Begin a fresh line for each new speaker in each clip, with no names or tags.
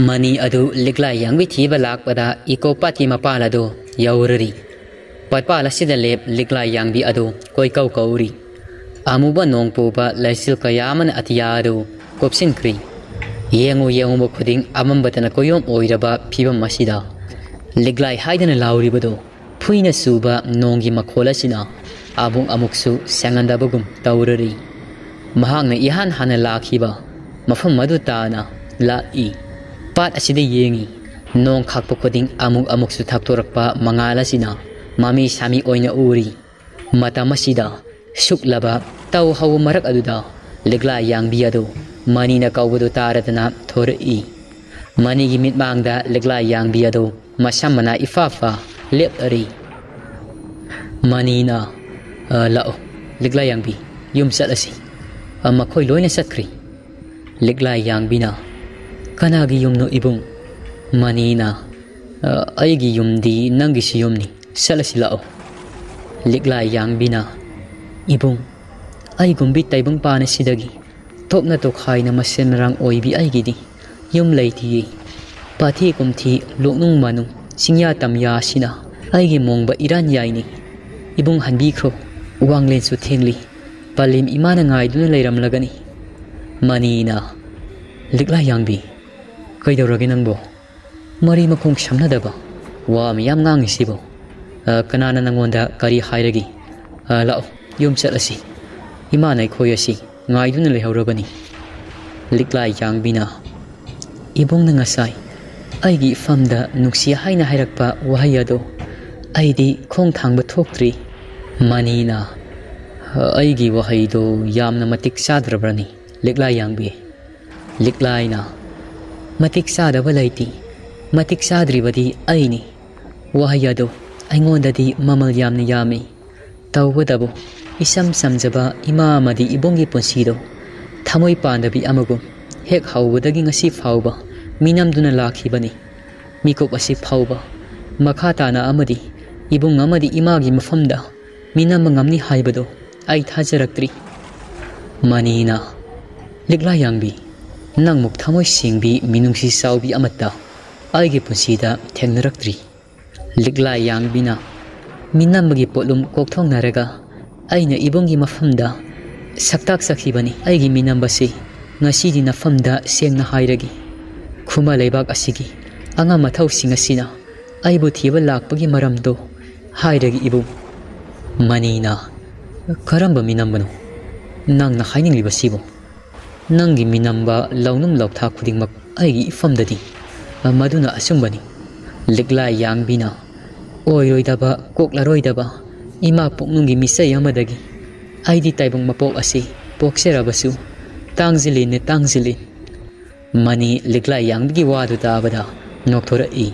money अदु लिग्ला यांगबी थीबा लाकपदा eco पाती मपाल अदु यौररी पटपाल असिदा लेप लिग्ला यांगबी अदु कोई कौ कौरी अमुबा नोंगपुबा लैसिल कयामन अतिया अदु कोपसिनक्री येंगु येंगु खुदिंग अमंबतन कोयोम ओइरबा फिबम मसिदा लिग्लाई हाइदन लाउरिबदो फुइना सुबा नोंगी मखोलसिना अबुंग अमुक्सु सेंगंदाबगुम तौररी महांगना इहान हाना लाखिबा मफम मदु ताना लाइ पाट असिदा येंगी नोंग खाकप खुदिंग अमुक्सु थाक्तोरकपा मंगालसिना मामी सामी ओइना उरी मतमसिदा शुक्लबा तौ हौ मरक अदुदा लिग्ला यांगबी अदु मनीना कौबदु तारदना थोरई मनीगी मिटमांगदा लिग्ला यांगबी अदु मसमना इफाफा लेपरी मनीना लाओ लिग्ला यांगबी युम चलसी मखोय लोइना चतख्री लिग्ला यांगबीना कनागी युमनो इबुंग मनीना अयगी युमदी नंगी सियुमनी चलसी लाओ लिग्ला यांगबीना इबुंग अयगुंबी तैबुंग पाना सिदगी तोपना तोखाइना मसेन रंग ओइबी अयगिदी युम लैथी पाथी कुमथी लोकनुंग मनु सिंया तमया सिना अयगी मोंगबा इरान याइनी इबुंग हनबीख्रो वांगलेनसु थेंगली पलिम इमाना ngaiduna leiramlagani manina लिग्ला यांगबी कैदौरगे नंगबो मरी मखोंग समनदबा वा मियाम ngangisibो कनाना नंगोंदा करी हाइरगी लाओ युम चलसी इमाना खोयसी ngaiduna lehaurabani लिग्ला यांगबीना इबुंग नंगासाई अयगी फमदा नुक्सिया हाइना हाइरकपा वहायदो अयदी खोंग थांगबा थोक्ट्री मनीना अयगी वहायदो यामना मतिक साद्रब्रनी लिग्ला यांगबी लिग्लाइना मतिक सादबा लैती मतिक साद्रिबदी अयनी वहायदो अयंगोंददी ममल यामना यामी तौबदबो इसम समझबा इमा मदी इबोंगी पुंसीदो थमोई पांदबी अमगुम हेक हौबदगी ngasi फाउबा मिनमदुना लाखिबनी मिकोप असि फाउबा मखा ताना अमदी इबुंग अमदी इमागी मफमदा मिनम ngamni हाइबदो आई थाजरक्त्री मनीना लिग्ला यांगबी नंग मुक थमोई सिंगबी मिनुंगसी साउबी अमत्ता आइगे पुंसीदा थेंगनरक्त्री लिग्ला यांगबीना मिनमगी पोलुम कोकथोंगनरगा अइना इबुंगी मफमदा सक्ताक सखिबनी आइगी मिनमबसी ngasi di nafamda sengna hairagi khuma leibak asigi anga mathau singasina aibu thiba lakpagi maramdo hairagi ibu manina karamba minambano nangna haining libasibo nangi minamba launum lautha khudingmak aigi ifamdadi maduna asumbani ligla yangbina oiroidaba koklaroidaba ima poknungi misai amadagi aidi taibung mapok asi pokserabasu तांगजिलिन ने तांगजिलिन money लिग्ला यांगबी वादु ताबदा नोक्थोरा ई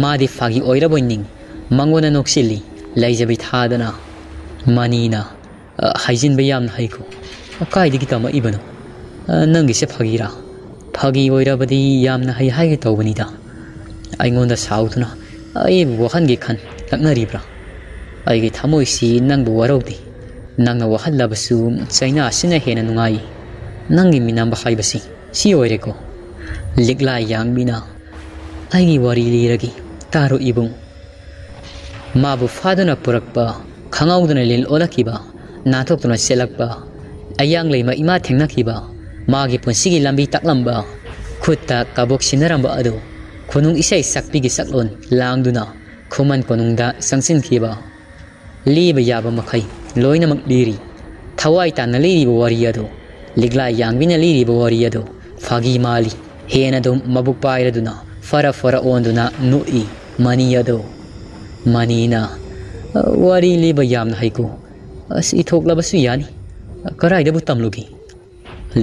मादी Phagi ओइरबोइनिंग मंगोना नोक्सिली लैजबी थादना मनीना hygiene बयाम haiku काइदिगी तमा इबनो नंगिसे फागीरा Phagi ओइरबदी यामना high हाइगे तौबनीदा आइंगोंदा साउथुना आई वखनगी खन लक्नरिब्रा आइगे थमोइसी नंगबु वरौदी नंगना वहल्लबसु China सिना हेना नुंगाई नंगी मिनम्बा हाइबसी सी ओइरेको लिग्ला यांगबीना आइगी वारी लिरगी तारो इबुंग माबु फादुना पुरकपा खंगाउदुना लिल ओलकिबा नाथोक्तुना सेलकपा Ayang lemma इमा थेंगनखिबा मागी पुंसिगी लंबी तकलंबा खुत्ता काबोक सिनरंबा अदो खुनुंग इसै सक्पीगी सकलोन लांगदुना खुमन कोनुंगदा संगसिनखिबा लीब याबा मखै लोइनमक लिरी थवाई ताना लिरिबो वारी अदो लिग्ला यांगबीना लिरिबो वारी अदो फागी माली हेना दुम मबुक पाइरदुना फरा फरा ओंदुना नुई मनी अदो मनीना वारी लिबा यामना हाइको अस इथोक्लबसु यानी कराइदबु तमलुगी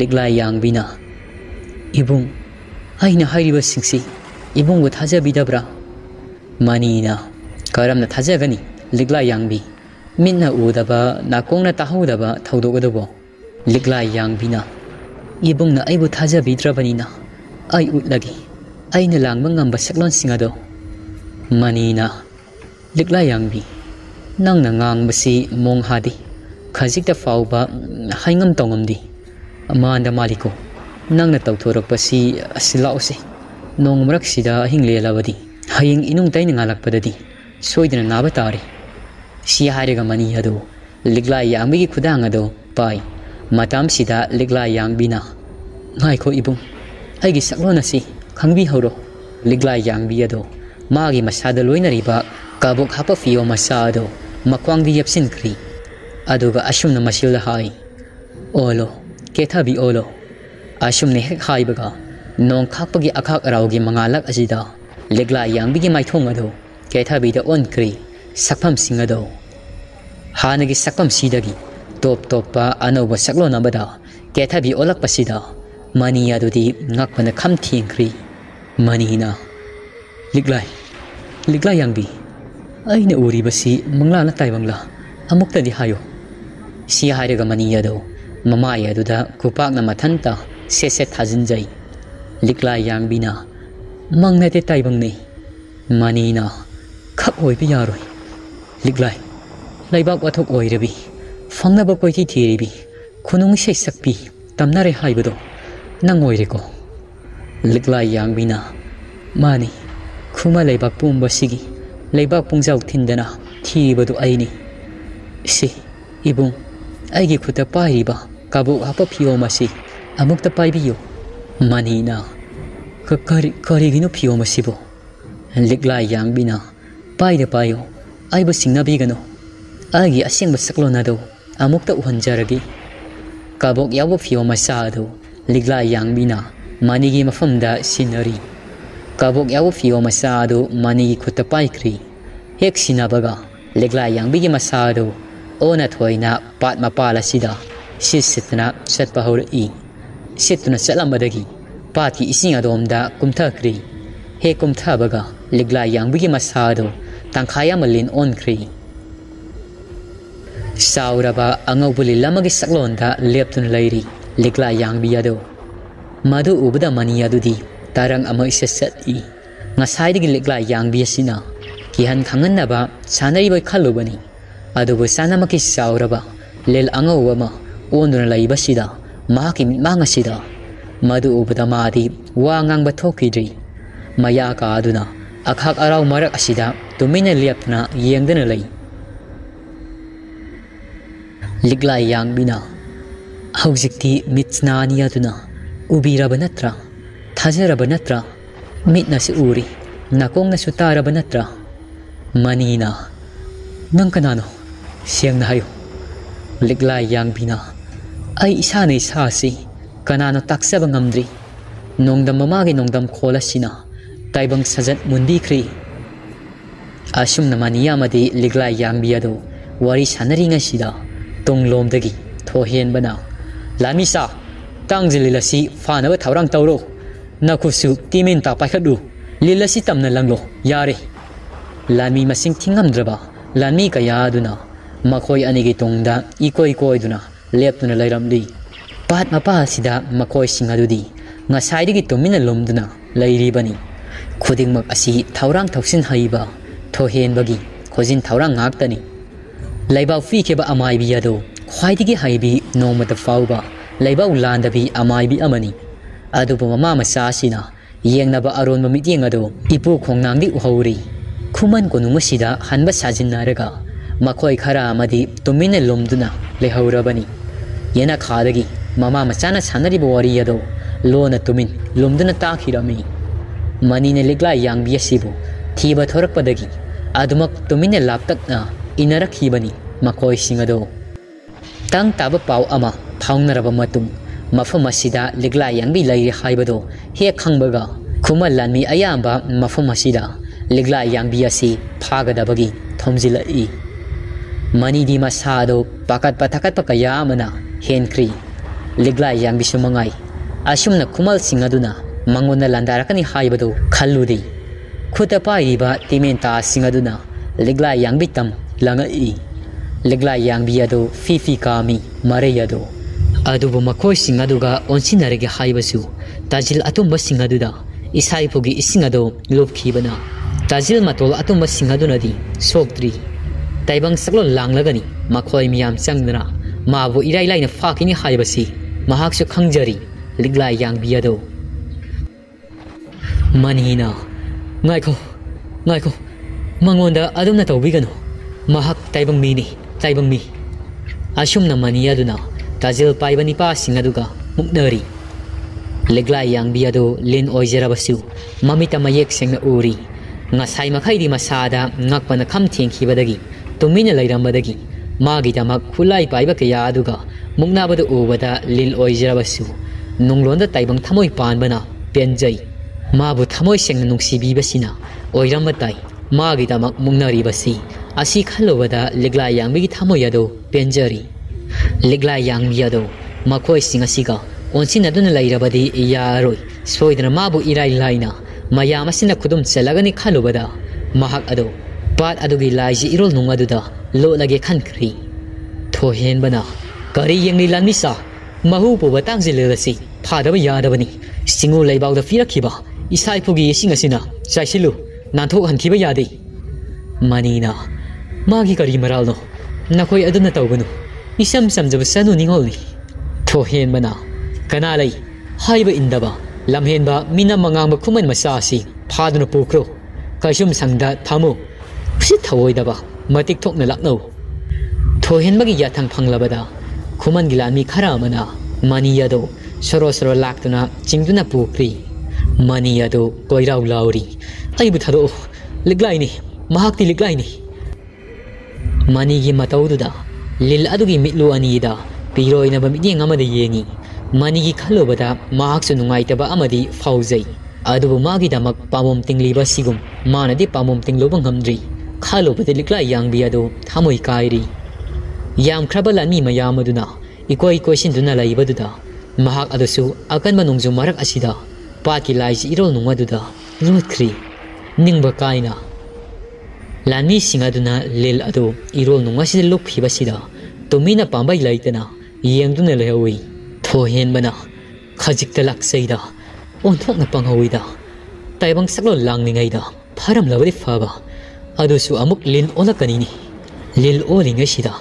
लिग्ला यांगबीना इबुंग आइना हाइरिबा सिंगसी इबुंगबु थाजबिदब्रा मनीना करमना थाजगनी लिग्ला यांगबी मिन्ना उदबा नाकोंगना ताहौदबा थौदोगदबो लिग्ला यांगबीना इबुंगना आइबु थाजबिद्रबनीना आई उtlagi आइना लांगबा ngamba सकलोन सिंगदो मनीना लिग्ला यांगबी नंगना ngangbasi monghadi khajikta fauba haingam tongomdi amanda maliko nangna tawthorapasi asilause nong marak sida hing le labadi haying inung tai ninga lakpadadi soidna naba tare si hariga mani ado ligla yangbi gi khudang ado pai matam sida ligla yangbina ngai kho ibung ai gi saklona si khangbi horo ligla yangbi ado magi masada loina riba kabuk hapa fio masado makwang di yapsin kri aduga ashum na masil hai olo ketha bi olo ashum ne hek hai baga nong khakpagi akhak araugi mangalak asida legla yangbi gi maithong ado ketha bi da on kri sakpham singado hanagi sakpham sidagi top pa anoba saklona bada ketha bi olak pasida mani adudi ngakpana kham thingkri mani na ligla yangbi aina uri basi mangla na taibangla amukta di hayo si hariga mani ado mama yaduda kupak na mathanta se thajinjai ligla yangbina mangna te taibang nei mani na khap hoi bi yaroi liglai laibak wathok oirabi fangna ba koi thiribi khunung sei sakpi tamnare haibado nang oireko ligla yangbina mani khuma laibak pumba sigi laibak pungjau thindana thibadu aini si ibung aigi khuta paiba kabu hapa phio masi amukta paibiyo manina kari gino phio masibo ligla yangbina paida payo aiba singna bigano agi asengba saklona do amukta uhanjaragi kabok yawo phio masa do ligla yangbina manigi mafamda sinari kabok yawo phio masa do manigi khuta paikri hek sinabaga ligla yangbigi masa do ona thoina pat mapala sida sitna satpa hori sitna salambadagi pati ising adomda kumthakri he kumthabaga ligla yangbigi masa do tangkhaya malin on kri sauraba angobuli lamagi saklonda leptun lairi ligla yangbi ado madu ubada mani adudi tarang ama isasat I ngasaidigi ligla yangbi asina kihan khanganaba sanari boy khalubani adubu sanamaki sauraba lel angawama onduna laiba sida maki mitmanga sida madu ubada madi wa ngangba thokidri maya ka aduna akhak arau marak asida tumina liapna yengdana lai ligla yangbina haujikti mitnani aduna ubiraba natra thajaraba natra mitna se uri nakongna sutaraba natra manina nang kanano siangna hayo ligla yangbina ai isane sasi kanano taksaba ngamdri nongdam mamagi nongdam khola sina taibang sajat mundi khri asum na maniya madi ligla yangbi ado wari sanari nga sida tonglom dagi thohen bana lamisa tangjililasi fanaba thaurang tawro nakhusu timin ta pakhadu lilasi tamna langlo yare lami masing thingamdraba lami kaya duna makhoi anigi tongda ikoi duna leptuna lairamli pat mapa sida makhoi singadudi ngasaidigi tumina lomduna lairibani khudingmak asi thaurang thoksin haiba thohen bagi khojin thaurang ngaktani laibau fi keba amai bi ado khwaidigi haibi nomata fauba laibau landabi amai bi amani adubu mama masa sina yengnaba aron mamityeng ado ipu khongnangdi uhauri khuman konung sida hanba sajinaraga makhoi khara amadi tumina lomduna lehaurabani yena khadagi mama machana sanari bawari ado lona tumin lomduna takhirami manine ligla yangbi asibu thiba thorakpadagi adumak tumina laptakna inarakibani makhoi singado tang taba pau ama phaungnaraba matung mafam asida ligla yangbi lai haibado he khangbaga khumal lanmi ayamba mafam asida ligla yangbi asi phagadabagi thomjilai mani di masado pakat patakat pakaya amana henkri ligla yangbi sumangai asumna khumal singaduna mangona landarakani haibado khalludi khuta paiba timenta singaduna ligla yangbi tam langai ligla yangbi ado fifi kami mare ado adubu makhoi singaduga onsinarege haibasu tajil atumba singaduda isaipugi isingado lopkhibana tajil matol atumba singadunadi soktri taibang saklon langlagani makhoi miyam changdana mabu irai laina fakini haibasi mahaksu khangjari ligla yangbi ado Manina ngaiko mangonda adumna tawbigano mahak taibang mini taibang mi asumna mani aduna tajil paibani pa singaduga muknari leglai yang biado lin oizerabasu mamita mayek sengna uri ngasai makhaidi masada ngakpana kham thengkhibadagi tumina lairambadagi magi damak khulai paiba kaya aduga muknabadu ubada lil oizerabasu nunglonda taibang thamoi panbana penjai mabu thamoi sengna nungsibi-basina oirambatai magi damak muknari-basi asi khalobada leglai yang bigi thamoi ado penjari leglai yang biado makhoi singasiga onsin aduna lairabadi yaroi soidana mabu irai laina mayam asina khudum chelagani khalobada mahak ado pat adugi laiji irol nung aduda lo lage khankri thohen bana kari yengni lanmisa mahu po batang jilelasi phadaba yadabani singu leibaw da firakhiba isai phugi singasina chaisilu nanthok hankhiba yade manina magi kari maralno nakoi aduna tawbanu isam samjaba sanu ningolni thohen bana kana lei haiba indaba lamhenba mina mangangba khuman masasi phaduna pukro kaisum sangda thamo si thawoidaba matik thokna lakno thohenbagi yathang phanglabada khuman gilami khara mana maniyado soro soro laktuna chingduna pukri maniyado koirau lauri aibu thado liglaini mahakti liglaini manigi mataududa lil adugi mitlu anida piroina bamiding amada yengi manigi khalobada mahaksu nungaitaba amadi fauzai adubu magi damak pamom tingliba sigum manadi pamom tingloba ngamdri khalobada liklai yangbi ado thamoi kairi yam khrabala mi mayam aduna ikoi question duna laibaduda mahak adusu akan manungju marak asida paki laiji irol nungaduda rutkri ningba kaina lani singaduna lil ado irol nungasida lukphibasida tumina pambai laitana yengduna lehawi thohen bana khajikta laksaida onthokna panghawida taibang saklo langningaida pharam labari phaba adusu amuk lin olakani ni lil olinga sida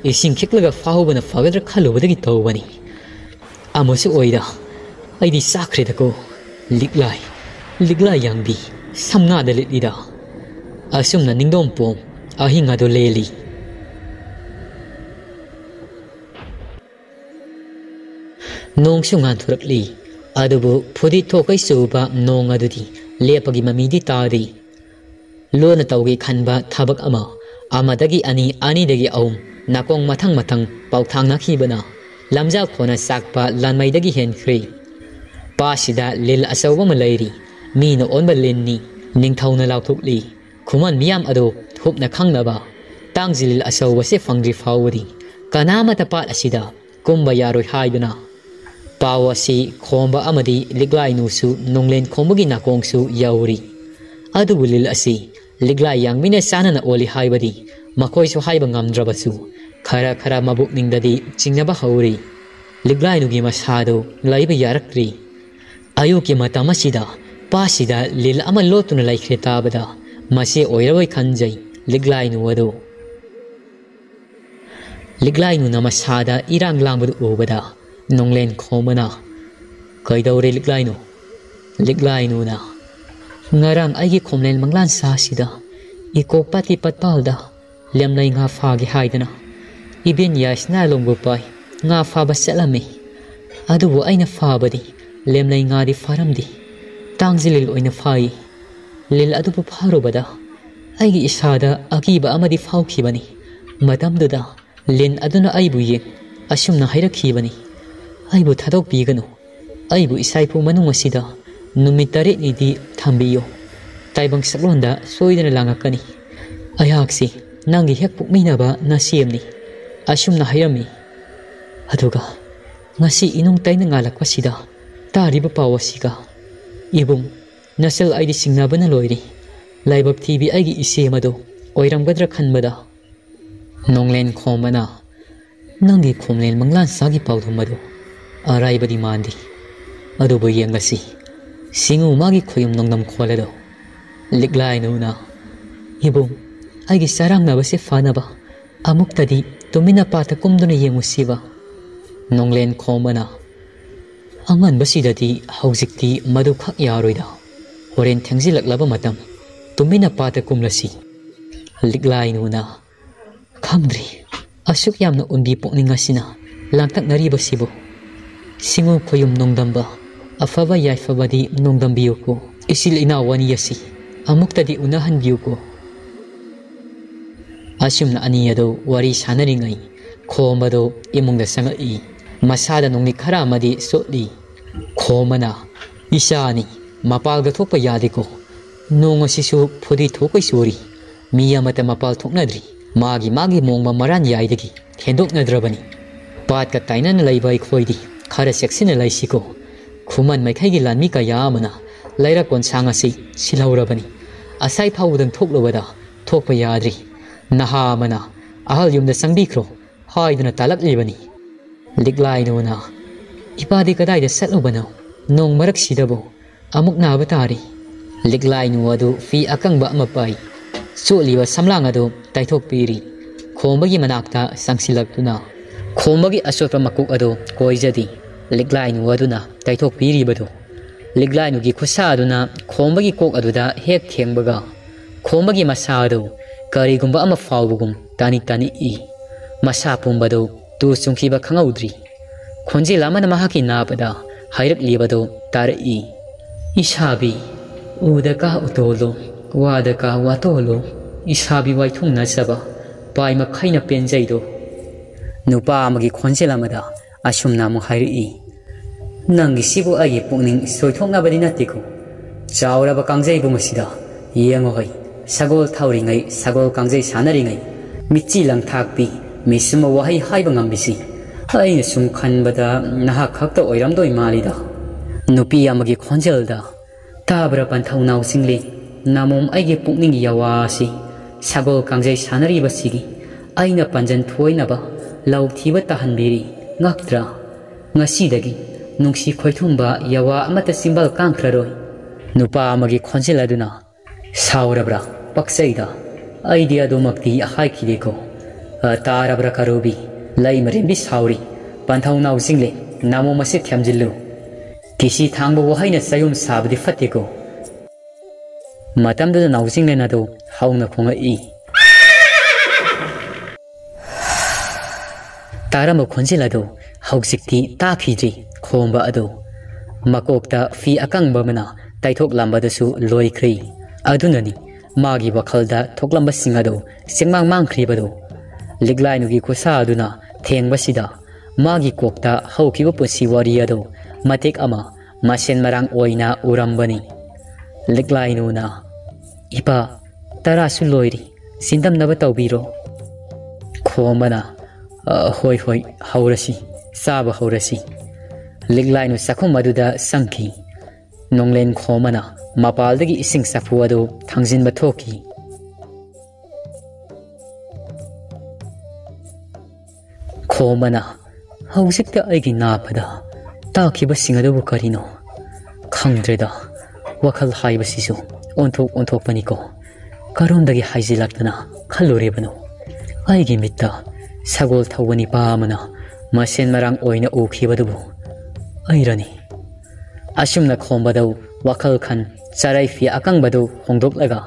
ising khiklaga fahobana fagadra khalobadagi tawbani amosu oida aidi sakredako liglai yangbi samna da lida asumna ningdom pom ahinga do leli nong sungan thurakli adubu phudi thokai suba nong adudi lepagi mamidi tari lona tawgi khanba thabak ama amadagi ani dagi aum nakong mathang pauthang nakhibana lamja khona sakpa lanmaidagi henkhri pasida lil asawa malairi mina onba lenni ningthauna lauthukli khuman miyam ado thupna khangnaba tangjilil asawa se fangri fawdi kanama tapat asida kumba yaroi haiduna pawasi khomba amadi liglai nusu nonglen khombagi nakongsu yauri adubu lil asi liglai yangmine sanana oli haibadi makoi su haiba ngamdrabasu khara mabuk ningdadi chingnaba hauri liglai nugi masado laiba yarakri ayuki matamasida pasida lil amal lotuna laikhre tabada mase oiroi khanjai liglai nu ado liglai nu namasada irang langbadu obada nonglen khomana kaidore liglai nu na ngarang aigi khomlen manglan sa sida iko pati patpalda lemnai nga phagi haidana ibin yasna longbu pai nga phaba selami adubu aina phabadi lemnai nga di faramdi tangzilil oina phai lil adubu pharobada aigi isada akiba amadi phaukhibani matamduda lin aduna aibu yeng asumna hairakibani aibu thadok piganu aibu isaipu manung asida numit taret nidi thambiyo taibang saklonda soidana langakani ayaksi nangi hek pukminaba na siemni asumna hairami aduga ngasi inung taina ngalakpasida tariba pawasiga ibung nasal aidi singnabana loiri laibab tv aigi isemado oiramgadra khanbada nonglen khomana nangi khomlen manglan sagi pawdhumado araibadi mandi adubu yengasi singu magi khoyum nongnam kholado liglai nuna ibung aigi sarang nabase fanaba amuktadi tumina pata kumduna yengusiba nonglen khomana angan basidadi haujikti madu khak yaroida होरेन थेंजिलक्लबा मतम तुमिना पाता कुमलसी लिग्लाइनुना खंद्री असुक यामना उन्बी पोकनिंगासिना लांथक्नरिबसिबो सिंगो खोयुम नोंदंबा अफबा याइफबदी नोंदंबियुको इसिल इना वानी यसी अमुक्तदी उनहनबियुको असुमना अनि अदो वारी सानरिंगै खोमदो इमुंगदा संगई मसादा नोंनि खरा मदी सोली खोमना इशानी मपालगा थोकपा यादेको नोंगसिसु फुदी थोकै सोरी मिया मत मपाल थोकनद्री मागी मागी मोंगमा मरान याइदगी हेंदोकनद्रबनी पातका ताइनन लैबा इखोइदी खरा सेक्सिन लैसिको खुमन मैखैगी लानमी कया अमना लैरा कोनसांग असि सिलौरबनी असै फाउदन थोकलोबदा थोकपा याद्री नहा अमना अहल युमदा संबिख्रो हाइदना तालक्लिबनी लिग्लाइनुना इपादी कदाइदा सत्लुबनो नोंग मरक सिदबो अमुक नाबा तारी लिग्लाइनु अदु फी अकंबा अमा पाई सोलिबा समलांग अदु ताइथोकपीरी खोमबगी मनाक्ता संगसिलक्तुना खोमबगी असोतपा मकुक अदु कोइजदी लिग्लाइनु अदुना ताइथोकपीरीबदु लिग्लाइनुगी खुसा अदुना खोमबगी कोक अदुदा हेक थेंबगा खोमबगी मसा अदु करिगुंबा अमा फाउबगुम तानी तानी ई मसा पुंबदु तु सुंखिबा खंगौद्री खोंजिल अमना महाकी नापदा हाइरक्लिबदु तारई इसाबी उदका उतोलो वादका वातोलो इसाबी वाइथुंग नसबा पाइ मखैना पेंजैदो नुपा अमगी खोंजिल अमदा असुमना मु हाइरई नंगी सिबु आगे पुनिंग सोइथोंगबदि नतिको चावरबा कांजैबु मसिदा येंगोहै Sagol थाउरिङै Sagol कांजै सानरिङै मिच्ची लंथाक्पी मिसुम वहै हाइबा ngambisi aina sum khanbada naha khakta oiramdoi malida nupi amagi khonjelda tabra panthau singli namom aige pukning yawasi sagol kangjai sanari basigi aina panjan thoinaba lau thiba tahanbiri ngaktra ngasi dagi nungsi khoithumba yawa amata simbal kangkhraroi nupa amagi khonjeladuna saurabra paksaida idea domakti haikideko तारब्रा करोबी लाई मरेंबी साउरी पंथाउ now सिंगले नामो मसे थ्यामजिल्लु किसी थांगबो वहाइना सयुम साबदि फतेको मतमद now सिंगले नदो हाउना खोंगा ई तारम खोंजिलदो हौजिक्ति ताखिद्री खोंबा अदो मकोक्ता फी अकंगबा मना ताइथोक लांबदसु लोइख्री अदुननी मागी वखलदा थोकलंबा सिंगदो सिंगमांग मांख्रीबदो लिग्लाइनुगी खुसा अदुना थेंगबसिदा मागी कोक्ता हौकिबो pussy वारी अदो मतेक अमा मसेन मरांग ओइना उरंबनी लिग्लाइनुना इपा तरासु लोइरी सिंदम नब तौबीरो खोमना होय होय हौरसी साब हौरसी लिग्लाइनु सखुम अदुदा संखी नोंगलेन खोमना मपालदगी इसिंग सफु अदो थांजिनबा थोकी खोमना हौजिक्ता आइगी नापदा ताखिबा सिंगदबु करिनो खंद्रेदा वखल हाइबसिसु ओंथोकपनिको करोमदगी हाइजिलक्तना खल्लोरेबनो आइगी मित्ता सगोल थौबनी पामना मसेन मरांग ओइना उखिबदबु आइरनी असुमना खोमबदौ वखल खन चराइफी अकंगबदु होंदोकलगा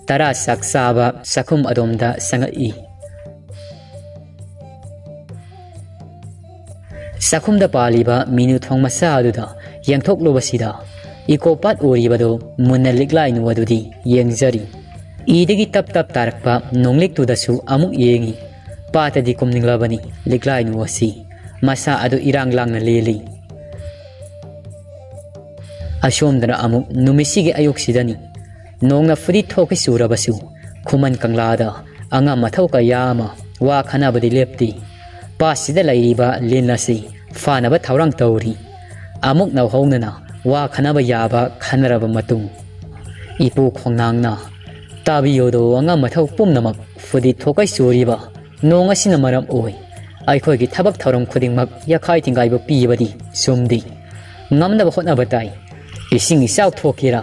तरा सक्साबा सखुम अदोमदा संगई सखुमदा पालिबा मीनु थोंग मसा अदुदा यंगथोकलोबसिदा इकोपात ओरिबदो मुन्ना लिग्लाइनु अदुदी येंगजरी ईदगी तप तप तारकपा नोंगलेक्तुदसु अमुक येंगी पातदी कुमनिंगलाबनी लिग्लाइनु असी मसा अदु इरांग लांगना लेली असोमदना अमुक नुमिसिगे अयोक्सिदनी नोंगना फुदी थोकै सुरबसु खुमन कंगलादा अंगा मथौ कयामा वा खनाबदी लेप्ती पासिदा लैरिबा लेनसी फानबा थौरंग तौरी अमुक नौहौनना वा खनबा याबा खनरबा मतुंग इपु खोंनांगना ताबियोदो अंगा मथौ पुमनमक फुदी थोकै सुरिबा नोंग असिना मरम ओइ आइखोइगी थबक थौरम खुदिंगमक यखाइ तिंगाइबा पीबदी सुमदी ngamna ba khotna batai ising isau thokira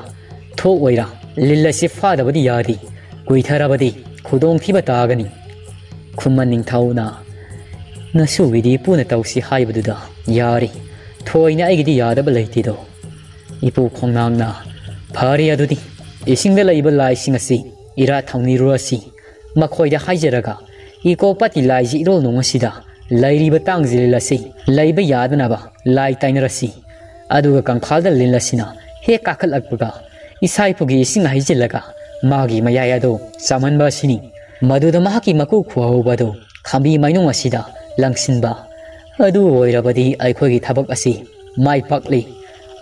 thokoira lillasi fadabadi yadi kuitharabadi khudong thiba tagani khumman ningthauna nasu widi puna tausi haibaduda yari thoina aigidi yadaba leitido ipu khongnangna ꯐꯔꯦ ꯑꯗꯨꯗꯤ ꯏꯁꯤꯡꯗ ꯂꯩꯕ ꯂꯥꯏꯁꯤꯡ ꯑꯁꯤ ꯏꯔꯥ ꯊꯧꯅꯤꯔꯨ ꯑꯁꯤ ꯃꯈꯣꯏꯗ ꯍꯥꯏꯖꯔꯒ ꯏꯀꯣꯄꯥꯠꯀꯤ ꯂꯥꯏꯁꯤ ꯏꯔꯣꯜ ꯅꯨꯡ ꯑꯁꯤꯗ ꯂꯩꯔꯤꯕ ꯇꯥꯡꯖꯤꯜ ꯑꯁꯤ ꯂꯩꯕ ꯌꯥꯗꯅꯕ ꯂꯥꯏ ꯇꯥꯏꯅꯔꯁꯤ ꯑꯗꯨꯒ ꯀꯪꯐꯥꯜꯗ ꯂꯤꯟ ꯑꯁꯤꯅ ꯍꯦꯛ ꯀꯥꯈꯠꯂꯛꯄꯒ ꯏꯁꯥꯏꯐꯨꯒꯤ ꯏꯁꯤꯡ ꯍꯩꯖꯤꯜꯂꯒ ꯃꯥꯒꯤ ꯃꯌꯥꯏ ꯑꯗꯨ ꯆꯥꯝꯍꯟꯕ ꯑꯁꯤꯅꯤ ꯃꯗꯨꯗ ꯃꯍꯥꯛꯀꯤ ꯃꯀꯨ ꯈꯨꯍꯧꯕ ꯑꯗꯨ ꯈꯥꯝꯕꯤ ꯃꯥꯏꯅꯨꯡ ꯑꯁꯤꯗ ꯂꯪꯁꯤꯟꯕ ꯑꯗꯨ ꯑꯣꯏꯔꯕꯗꯤ ꯑꯩꯈꯣꯏꯒꯤ ꯊꯕꯛ ꯑꯁꯤ ꯃꯥꯏ ꯄꯥꯛꯂꯤ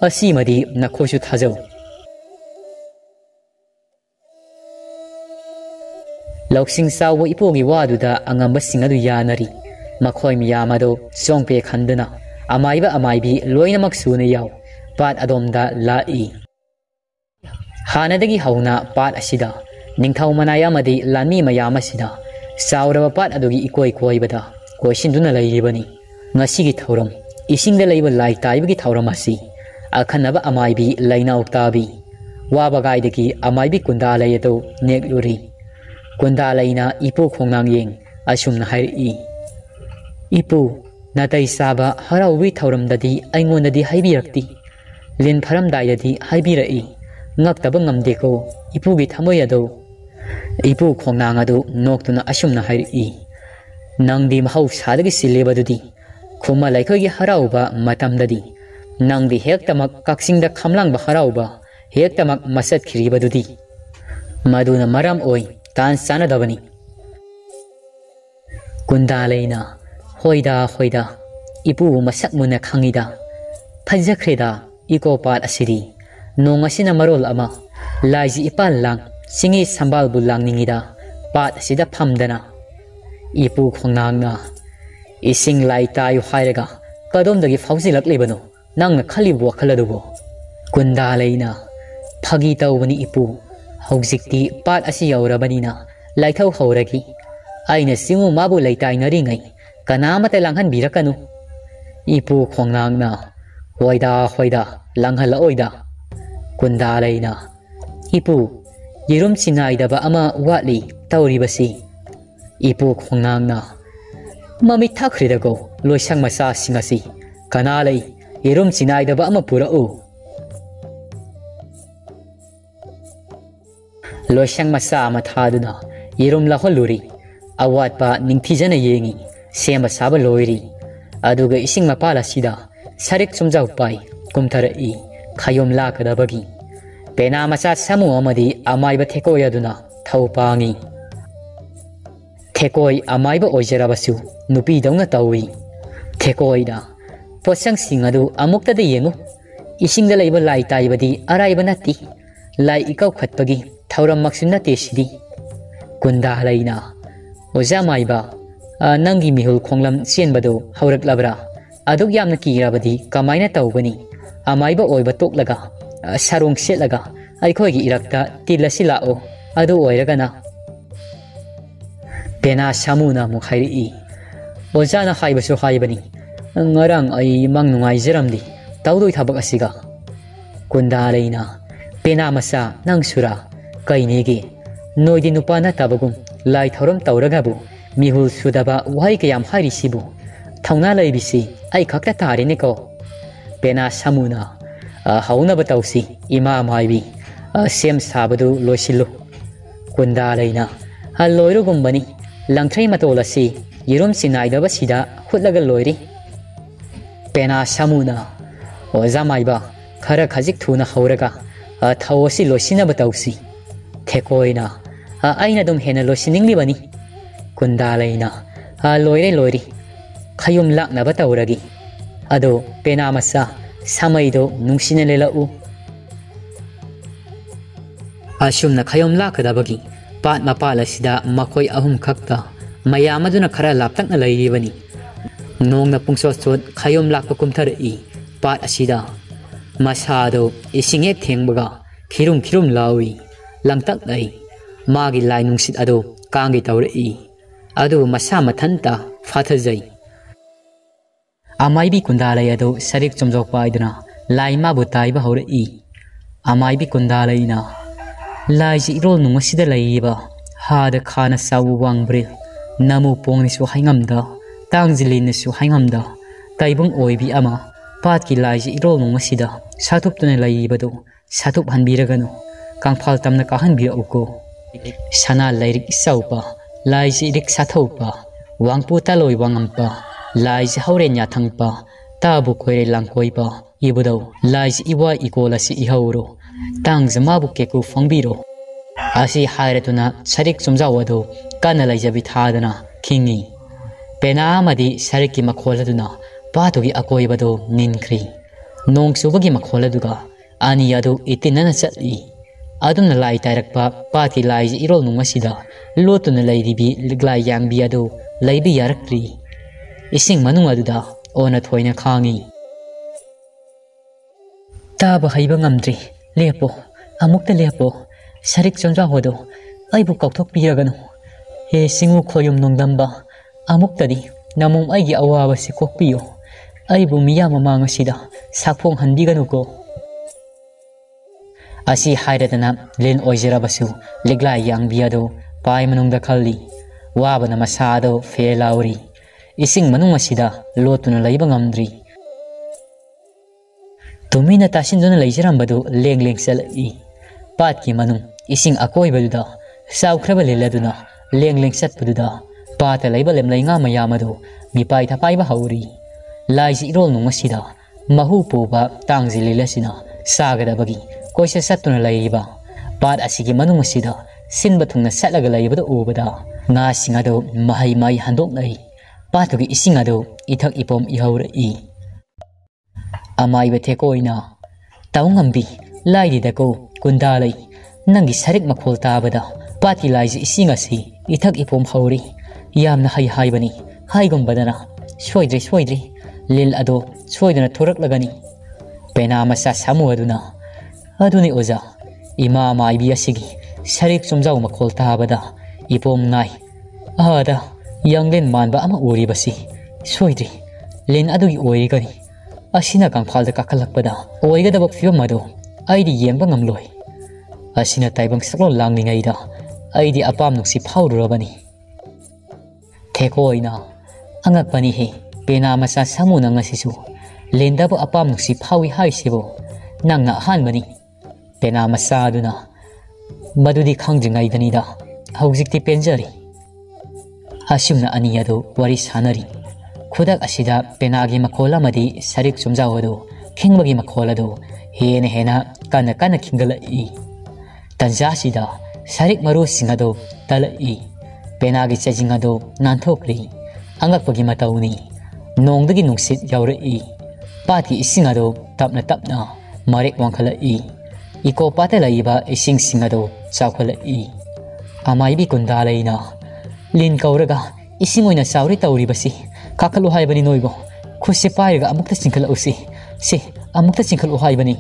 ꯑꯁꯤꯃꯗꯤ ꯅꯈꯣꯏꯁꯨ ꯊꯥꯖꯧ ꯂꯧꯁꯤꯡ ꯆꯥꯎꯕ ꯏꯄꯣꯒꯤ ꯋꯥꯗꯨꯗ ꯑꯉꯝꯕꯁꯤꯡ ꯑꯗꯨ ꯌꯥꯅꯔꯤ ꯃꯈꯣꯏ ꯃꯤꯌꯥꯝ ꯑꯗꯨ ꯆꯣꯡꯄꯦ ꯈꯟꯗꯨꯅ ꯑꯃꯥꯏꯕ ꯑꯃꯥꯏꯕꯤ ꯂꯣꯏꯅꯃꯛ ꯁꯨꯅ ꯌꯥꯎ ꯄꯥꯠ ꯑꯗꯣꯝꯗ ꯂꯥꯛꯏ ꯍꯥꯟꯅꯗꯒꯤ ꯍꯧꯅ ꯄꯥꯠ ꯑꯁꯤꯗ ꯅꯤꯡꯊꯧ ꯃꯅꯥꯏ ꯑꯃꯗꯤ ꯂꯥꯟꯃꯤ ꯃꯌꯥꯝ ꯑꯁꯤꯗ ꯆꯥꯎꯔꯕ ꯄꯥꯠ ꯑꯗꯨꯒꯤ ꯏꯀꯣꯏ ꯀꯣꯏꯕꯗ ꯀꯣꯏꯁꯤꯟꯗꯨꯅ ꯂꯩꯔꯤꯕꯅꯤ ꯉꯁꯤꯒꯤ ꯊꯧꯔꯝ ꯏꯁꯤꯡꯗ ꯂꯩꯕ ꯂꯥꯏ ꯇꯥꯏꯕꯒꯤ ꯊꯧꯔꯝ ꯑꯁꯤ ꯑꯈꯟꯅꯕ ꯑꯃꯥꯏꯕꯤ ꯂꯩꯅꯥꯎ ꯇꯥꯕꯤ ꯋꯥꯕꯒꯥꯏꯗꯒꯤ ꯑꯃꯥꯏꯕꯤ ꯀꯨꯟꯗꯥꯂꯩ ꯑꯗꯨ ꯅꯦꯛꯂꯨꯔꯤ ꯀꯨꯟꯗꯥꯂꯩꯅ ꯏꯄꯨ ꯈꯣꯡꯅꯥꯡꯌꯦꯡ ꯑꯁꯨꯝꯅ ꯍꯥꯏꯔꯛꯏ ꯏꯄꯨ ꯅꯥꯇꯩ ꯆꯥꯕ ꯍꯔꯥꯎꯕꯒꯤ ꯊꯧꯔꯝꯗꯗꯤ ꯑꯩꯉꯣꯟꯗꯗꯤ ꯍꯥꯏꯕꯤꯔꯛꯇꯤ ꯂꯤꯟ ꯐꯔꯝꯗꯥꯏꯗꯗꯤ ꯍꯥꯏꯕꯤꯔꯛꯏ ꯉꯛꯇꯕ ꯉꯝꯗꯦꯀꯣ ꯏꯄꯨꯒꯤ ꯊꯃꯣꯏ ꯑꯗꯨ ꯏꯄꯨ ꯈꯣꯡꯅꯥꯡ ꯑꯗꯨ ꯅꯣꯛꯇꯨꯅ ꯑꯁꯨꯝꯅ ꯍꯥꯏꯔꯛꯏ ꯅꯪꯗꯤ ꯃꯍꯧꯁꯥꯗꯒꯤ ꯆꯤꯜꯂꯤꯕꯗꯨꯗꯤ ꯈꯨꯃ ꯂꯩꯈꯣꯏꯒꯤ ꯍꯔꯥꯎꯕ ꯃꯇꯝꯗꯗꯤ ꯅꯪꯗꯤ ꯍꯦꯛꯇꯃꯛ ꯀꯛꯆꯤꯡꯗ ꯈꯝꯂꯥꯡꯕ ꯍꯔꯥꯎꯕ ꯍꯦꯛꯇꯃꯛ ꯃꯆꯠꯈꯤꯔꯤꯕꯗꯨꯗꯤ ꯃꯗꯨꯅ ꯃꯔꯝ ꯑꯣꯏ ꯇꯥꯟ ꯆꯥꯅꯗꯕꯅꯤ ꯀꯨꯟꯗꯥꯂꯩꯅ ꯍꯣꯏꯗ ꯍꯣꯏꯗ ꯏꯄꯨ ꯃꯁꯛ ꯃꯨꯟꯅ ꯈꯪꯉꯤꯗ ꯐꯖꯈ꯭ꯔꯦꯗ ꯏꯀꯣꯄꯥꯠ ꯑꯁꯤꯗꯤ ꯅꯣꯡ ꯑꯁꯤꯅ ꯃꯔꯣꯜ ꯑꯃ ꯂꯥꯏꯖꯤ ꯏꯄꯥꯜ ꯂꯥꯡ ꯆꯤꯡꯍꯤ ꯁꯝꯕꯥꯜꯕꯨ ꯂꯥꯡꯅꯤꯡꯉꯤꯗ ꯄꯥꯠ ꯑꯁꯤꯗ ꯐꯝꯗꯅ ꯏꯄꯨ ꯈꯣꯡꯅꯥꯡꯅ ꯏꯁꯤꯡ ꯂꯥꯏ ꯇꯥꯌꯨ ꯍꯥꯏꯔꯒ ꯀꯗꯣꯝꯗꯒꯤ ꯐꯥꯎꯖꯤꯜꯂꯛꯂꯤꯕꯅꯣ ꯅꯪꯅ ꯈꯜꯂꯤꯕ ꯋꯥꯈꯜ ꯑꯗꯨꯕꯨ ꯀꯨꯟꯗꯥꯂꯩꯅ ꯐꯥꯒꯤ ꯇꯧꯕꯅꯤ ꯏꯄꯨ ꯍꯧꯖꯤꯛꯇꯤ ꯄꯥꯠ ꯑꯁꯤ ꯌꯧꯔꯕꯅꯤꯅ ꯂꯥꯏꯊꯧ ꯍꯧꯔꯒꯤ ꯑꯩꯅ ꯆꯤꯡꯉꯨ ꯃꯥꯕꯨ ꯂꯩꯇꯥꯏꯅꯔꯤꯉꯩ ꯀꯅꯥꯃꯠꯇ ꯂꯥꯡꯍꯟꯕꯤꯔꯛꯀꯅꯨ ꯏꯄꯨ ꯈꯣꯡꯅꯥꯡꯅ ꯍꯣꯏꯗ ꯍꯣꯏꯗ ꯂꯥꯡꯍꯜꯂꯛꯑꯣꯏꯗ ꯀꯨꯟꯗꯥꯂꯩꯅ ꯏꯄꯨ ꯌꯦꯔꯨꯝ ꯆꯤꯡꯅꯥꯏꯗꯕ ꯑꯃ ꯋꯥꯠꯂꯤ ꯇꯧꯔꯤꯕꯁꯤ ꯏꯄꯨ ꯈꯣꯡꯅꯥꯡꯅ ꯃꯃꯤꯠ ꯊꯛꯈ꯭ꯔꯤꯗꯀꯣ ꯂꯣꯏꯁꯪ ꯃꯆꯥꯁꯤꯡ ꯑꯁꯤ ꯀꯅꯥ ꯂꯩ ꯌꯦꯔꯨꯝ ꯆꯤꯡꯅꯥꯏꯗꯕ ꯑꯃ ꯄꯨꯔꯛꯎ ꯂꯣꯏꯁꯪ ꯃꯆꯥ ꯑꯃ ꯊꯥꯗꯨꯅ ꯌꯦꯔꯨꯝ ꯂꯧꯍꯜꯂꯨꯔꯤ ꯑꯋꯥꯠꯄ ꯅꯤꯡꯊꯤꯖꯅ ꯌꯦꯡꯉꯤ ꯁꯦꯝꯕ ꯁꯥꯕ ꯂꯣꯏꯔꯤ ꯑꯗꯨꯒ ꯏꯁꯤꯡ ꯃꯄꯥꯜ ꯑꯁꯤꯗ ꯁꯔꯤꯛ ꯆꯨꯝꯖꯥꯎ ꯄꯥꯏ ꯀꯨꯝꯊꯔꯛꯏ ꯈꯌꯣꯝ ꯂꯥꯛꯀꯗꯕꯒꯤ ꯄꯦꯅꯥ ꯃꯆꯥ ꯁꯥꯃꯨ ꯑꯃꯗꯤ ꯑꯃꯥꯏꯕ ꯊꯦꯀꯣꯏ ꯑꯗꯨꯅ ꯊꯧ ꯄꯥꯡꯉꯤ ꯊꯦꯀꯣꯏ ꯑꯃꯥꯏꯕ ꯑꯣꯏꯖꯔꯕꯁꯨ ꯅꯨꯄꯤꯗꯧꯅ ꯇꯧꯏ ꯊꯦꯀꯣꯏꯅ ꯄꯣꯠꯁꯪꯁꯤꯡ ꯑꯗꯨ ꯑꯃꯨꯛꯇꯗ ꯌꯦꯡꯉꯨ ꯏꯁꯤꯡꯗ ꯂꯩꯕ ꯂꯥꯏ ꯇꯥꯏꯕꯗꯤ ꯑꯔꯥꯏꯕ ꯅꯠꯇꯦ ꯂꯥꯏ ꯏꯀꯧꯈꯠꯄꯒꯤ ꯊꯧꯔꯝꯃꯛꯁꯨ ꯅꯠꯇꯦ ꯁꯤꯗꯤ ꯀꯨꯟꯗꯥꯂꯩꯅ ꯑꯣꯖꯥ ꯃꯥꯏꯕ ꯅꯪꯒꯤ ꯃꯤꯍꯨꯜ ꯈꯣꯡꯂꯝ ꯆꯦꯟꯕꯗꯨ ꯍꯧꯔꯛꯂꯕ꯭ꯔꯥ ꯑꯗꯨꯛ ꯌꯥꯝꯅ ꯀꯤꯔꯕꯗꯤ ꯀꯃꯥꯏꯅ ꯇꯧꯒꯅꯤ ꯑꯃꯥꯏꯕ ꯑꯣꯏꯕ ꯇꯣꯛꯂꯒ ꯁꯥꯔꯣꯡ ꯁꯦꯠꯂꯒ ꯑꯩꯈꯣꯏꯒꯤ ꯏꯔꯛꯇ ꯇꯤꯜꯂꯁꯤ ꯂꯥꯛꯑꯣ ꯑꯗꯨ ꯑꯣꯏꯔꯒꯅ ꯄꯦꯅꯥ ꯁꯥꯃꯨꯅ ꯑꯃꯨꯛ ꯍꯥꯏꯔꯛꯏ ꯑꯣꯖꯥꯅ ꯍꯥꯏꯕꯁꯨ ꯍꯥꯏꯕꯅꯤ ꯉꯔꯥꯡ ꯑꯩ ꯃꯪ ꯅꯨꯡꯉꯥꯏꯖꯔꯝꯂꯤ ꯇꯧꯗꯣꯏ ꯊꯕꯛ ꯑꯁꯤꯒ ꯀꯨꯟꯗꯥꯂꯩꯅ ꯄꯦꯅꯥ ꯃꯆꯥ ꯅꯪ ꯁꯨꯔꯥ ꯀꯩꯅꯦꯒꯤ ꯅꯣꯏꯗꯤ ꯅꯨꯄꯥ ꯅꯠꯇꯕꯒꯨꯝ ꯂꯥꯏ ꯊꯧꯔꯝ ꯇꯧꯔꯒꯕꯨ ꯃꯤꯍꯨꯜ ꯁꯨꯗꯕ ꯋꯥꯍꯩ ꯀꯌꯥꯝ ꯍꯥꯏꯔꯤꯁꯤꯕꯨ ꯊꯧꯅꯥ ꯂꯩꯕꯤꯁꯤ ꯑꯩ ꯈꯛꯇ ꯇꯥꯔꯦꯅꯦꯀꯣ ꯄꯦꯅꯥ ꯁꯥꯃꯨꯅ ꯍꯧꯅꯕ ꯇꯧꯁꯤ ꯏꯃꯥ ꯃꯥꯏꯕꯤ ꯁꯦꯝ ꯁꯥꯕꯗꯨ ꯂꯣꯏꯁꯤꯜꯂꯨ ꯀꯨꯟꯗꯥꯂꯩꯅ ꯂꯣꯏꯔꯨꯒꯨꯝꯕꯅꯤ ꯂꯪꯊ꯭ꯔꯩ ꯃꯇꯣꯜ ꯑꯁꯤ ꯌꯦꯔꯨꯝ ꯆꯤꯡꯅꯥꯏꯗꯕꯁꯤꯗ ꯍꯨꯠꯂꯒ ꯂꯣꯏꯔꯤ ꯄꯦꯅꯥ ꯁꯥꯃꯨꯅ ꯑꯣꯖꯥ ꯃꯥꯏꯕ ꯈꯔ ꯈꯖꯤꯛ ꯊꯨꯅ ꯍꯧꯔꯒ ꯊꯧ ꯑꯁꯤ ꯂꯣꯏꯁꯤꯟꯅꯕ ꯇꯧꯁꯤ ꯊꯦꯀꯣꯏꯅ ꯑꯩꯅ ꯑꯗꯨꯝ ꯍꯦꯟꯅ ꯂꯣꯏꯁꯤꯟꯅꯤꯡꯂꯤꯕꯅꯤ ꯀꯨꯟꯗꯥꯂꯩꯅ ꯂꯣꯏꯔꯦ ꯂꯣꯏꯔꯦ ꯈꯌꯨꯝ ꯂꯥꯛꯅꯕ ꯇꯧꯔꯒꯤ ꯑꯗꯣ ꯄꯦꯅꯥ ꯃꯆꯥ ꯁꯥꯃꯩꯗꯣ ꯅꯨꯡꯁꯤꯅ ꯂꯦꯜꯂꯛꯎ ꯑꯁꯨꯝꯅ ꯈꯌꯨꯝ ꯂꯥꯛꯀꯗꯕꯒꯤ ꯄꯥꯠ ꯃꯄꯥꯜ ꯑꯁꯤꯗ ꯃꯈꯣꯏ ꯑꯍꯨꯝ ꯈꯛꯇ ꯃꯌꯥꯝ ꯑꯗꯨꯅ ꯈꯔ ꯂꯥꯞꯇꯛꯅ ꯂꯩꯔꯤꯕꯅꯤ ꯅꯣꯡꯅ ꯄꯨꯡꯆꯣꯠ ꯆꯣꯠ ꯈꯌꯨꯝ ꯂꯥꯛꯄ ꯀꯨꯝꯊꯔꯛꯏ ꯄꯥꯠ ꯑꯁꯤꯗ ꯃꯁꯥꯗꯣ ꯏꯁꯤꯡ ꯍꯦꯛ ꯊꯦꯡꯕꯒ ꯈꯤꯔꯨꯝ ꯈꯤꯔꯨꯝ ꯂꯥꯎꯏ ꯂꯪꯇꯛꯅꯩ ꯃꯥꯒꯤ ꯂꯥꯏ ꯅꯨꯡꯁꯤꯠ ꯑꯗꯨ ꯀꯥꯡꯒꯤ ꯇꯧꯔꯛꯏ ꯑꯗꯨꯕꯨ ꯃꯁꯥ ꯃꯊꯟꯇ ꯐꯥꯊꯖꯩ ꯑꯃꯥꯏꯕꯤ ꯀꯨꯟꯗꯥꯂꯩ ꯑꯗꯨ ꯁꯔꯤꯛ ꯆꯨꯝꯖꯥꯎ ꯄꯥꯏꯗꯨꯅ ꯂꯥꯏ ꯃꯥꯕꯨ ꯇꯥꯏꯕ ꯍꯧꯔꯛꯏ ꯑꯃꯥꯏꯕꯤ ꯀꯨꯟꯗꯥꯂꯩꯅ ꯂꯥꯏꯁꯤ ꯏꯔꯣꯜ ꯅꯨꯡ ꯑꯁꯤꯗ ꯂꯩꯔꯤꯕ ꯍꯥꯗ ꯈꯥꯅ ꯆꯥꯎꯕ ꯋꯥꯡꯕ꯭ꯔꯦꯜ ꯅꯃꯨ ꯄꯣꯡꯅꯁꯨ ꯍꯥꯏꯉꯝꯗ ꯇꯥꯡꯖꯤꯂꯤꯅꯁꯨ ꯍꯥꯏꯉꯝꯗ ꯇꯥꯏꯕꯪ ꯑꯣꯏꯕꯤ ꯑꯃ ꯄꯥꯠꯀꯤ ꯂꯥꯏꯁꯤ ꯏꯔꯣꯜ ꯅꯨꯡ ꯑꯁꯤꯗ ꯁꯥꯊꯨꯞꯇꯨꯅ ꯂꯩꯔꯤꯕꯗꯨ साथुप हनबीरगनु कांफाल तमना काहनबीरउको सना लाइरिक इसाउपा लाइज इरिक साथौपा वांगपु तालोय वांगमपा लाइज हौरेन याथंगपा ताबु खोइरे लांगकोइपा इबुदौ लाइज इवा इकोलासी इहौरो तांग जमाबु केकु फंगबीरो आसी हायरतुना सरिक सुमजावदो काना लाइजबि थादना खिंगी पेना मदि सरिकी मखोलदुना पातुगी अकोइबदो निनख्री नोंग सुबगी मखोलदुगा आनी अदु इतिनना चली अदुमना लाई तायरकपा पाती लाइज इरोल नुंगसिदा लोतुना लैरिबि लिग्लाई यांगबि अदु लैबि यारक्री इसिंग मनुंग अदुदा ओना थोइना खांगी ताब हैबा ngamdri lepo amukta lepo sarik chonja hodo aibu kauthok piraganu he singu khoyum nongdamba amuktadi namum aigi awawa si kokpiyo aibu miya mamanga sida sakphong hanbiganu ko asi hairadana len oijerabasu ligla yangbiado pai manungda khalli wabana masado felauri ising manung asida lotuna laiba ngamdri तुमीना तासिनदुना लैजरमबदु लेंग लेंग चलई पात की मनung ising akoibadुदा साउख्रब लेलदुना लेंग लेंग चतपदुदा पात लैबा लेमलैंगा मयामदु मिपाई थापाइबा हौरी लाइज इरोल नुंगसिदा महु पोबा तांगजि लेलसिना सागदबगी कोइसे सत्तुना लैरिबा पात असिगी मनung असिदा सिनबा थुंगना सटलगा लैबदु उबदा nga singado mahai mai handok nei patugi isingado ithak ipom ihaurai amai bethe koina taungambi laidi dako kundalai nangi sarik makhol tabada pati laiji isinga si ithak ipom hauri yamna hai haibani haigom badana soidri lil ado soidana thorak lagani pena masa samu aduni oza ima mai bi asigi sarik somjau makhol tabada ipom ngai ada yanglen manba ama uri basi soidri len adugi oigani asina kangphal da kakalakpada oiga da bapfiwa mado aidi yemba ngamloi asina taibang saklo langningai da aidi apam nuksi phaururabani thekoina angakpani he pena masa samuna ngasisu lendabo apam nuksi phawi haisibo nangna hanbani pena masa aduna madudi khangjingai dani da haujikti penjari asumna aniyado wari sanari खुदक असिदा पेनागी मखोला मदी सरिक सुमजावदो खिंगबगी मखोलदो हेना कन खिंगलई तंजासिदा सरिक मरु सिंगदो तलई पेनागी चजिंगदो नानथोक्री अंगकपगी मतौनी नोंगदगी नुंसित यावरई पाती इसिंगदो तपना मरेक वांखलई eco पाते लईबा इसिंग सिंगदो चावखलई अमाइबी कुंदालैना लिन कौरगा इसिंग ओइना सावरी तौरिबसी काकलु हाइबनी नोइबो खुसे पाइरगा अमुक्ता चिंखल उसी से अमुक्ता चिंखल हाइबनी